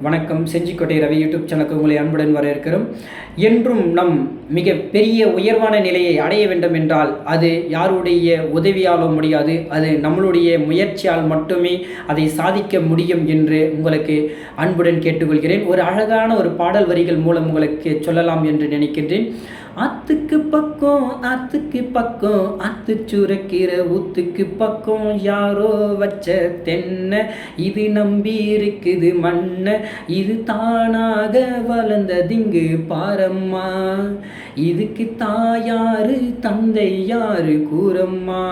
வணக்கம். செஞ்சிக்கோட்டை ரவி யூடியூப் சேனலுக்கு உங்களை அன்புடன் வரவேற்கிறோம். என்றும் நம் மிக பெரிய உயர்வான நிலையை அடைய வேண்டும் என்றால் அது யாருடைய உதவியாலோ முடியாது, அது நம்மளுடைய முயற்சியால் மட்டுமே அதை சாதிக்க முடியும் என்று உங்களுக்கு அன்புடன் கேட்டுக்கொள்கிறேன். ஒரு அழகான ஒரு பாடல் வரிகள் மூலம் உங்களுக்கு சொல்லலாம் என்று நினைக்கின்றேன். ஆத்துக்கு பக்கம் ஆத்து சுரக்கிற ஊத்துக்கு பக்கம் யாரோ வச்ச தென்னை, இது நம்பி இருக்குது மண்ணை, இது தானாக வளர்ந்ததிங்கு பாரம்மா, இதுக்கு தாயாரு தந்தை யாரு கூறம்மா.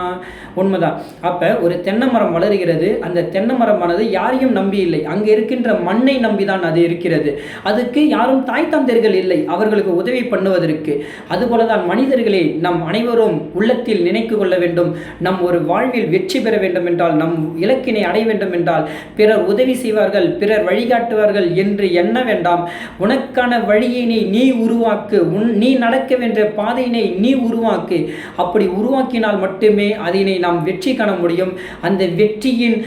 உண்மைதான். அப்போ ஒரு தென்னை மரம் வளர்கிறது. அந்த தென்னை மரமானது யாரையும் நம்பி இல்லை, அங்கே இருக்கின்ற மண்ணை நம்பிதான் அது இருக்கிறது. அதுக்கு யாரும் தாய் தந்தையர்கள் இல்லை அவர்களுக்கு உதவி பண்ணுவதற்கு. அதுபோலதான் மனிதர்களே, நம் அனைவரும் உள்ளத்தில் நினைத்து கொள்ள வேண்டும். நம் ஒரு வாழ்வில் வெற்றி பெற வேண்டும் என்றால், நம் இலக்கினை அடைய வேண்டும் என்றால் பிறர் உதவி செய்வார்கள், பிறர் வழிகாட்டுவார்கள் என்று எண்ண வேண்டாம். உனக்கான வழியினை நீ உருவாக்கு, நீ நடக்க வேண்டிய பாதையினை நீ உருவாக்கு. அப்படி உருவாக்கினால் மட்டுமே அதனை நாம் வெற்றி காண முடியும். அந்த வெற்றியின்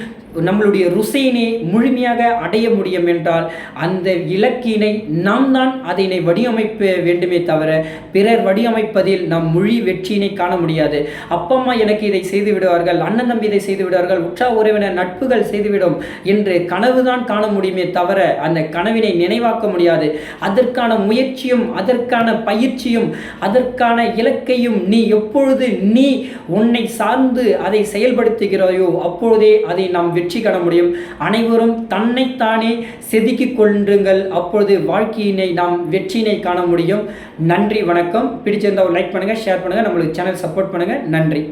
நம்மளுடைய ருசையினை முழுமையாக அடைய முடியும் என்றால் அந்த இலக்கினை நாம் தான் அதனை வடிவமைப்ப வேண்டுமே தவிர பிறர் வடிவமைப்பதில் நாம் மொழி வெற்றியினை காண முடியாது. அப்பா அம்மா எனக்கு இதை செய்து விடுவார்கள், அண்ணன் தம்பி இதை செய்து விடுவார்கள், உற்றா உறவினர் நட்புகள் செய்துவிடும் என்று கனவுதான் காண முடியுமே தவிர அந்த கனவினை நினைவாக்க முடியாது. அதற்கான முயற்சியும் அதற்கான பயிற்சியும் அதற்கான இலக்கையும் நீ எப்பொழுது நீ உன்னை சார்ந்து அதை செயல்படுத்துகிறாயோ அப்பொழுதே அதை நாம் வெற்றி காண முடியும். அனைவரும் தன்னைத்தானே செதுக்கிக் கொள்ளுங்கள். அப்பொழுது வாழ்க்கையினை நாம் வெற்றியினை காண முடியும். நன்றி, வணக்கம். பிடிச்சிருந்தா ஒரு லைக் பண்ணுங்க, ஷேர் பண்ணுங்க, நம்மளுக்கு சேனல் சப்போர்ட் பண்ணுங்க. நன்றி.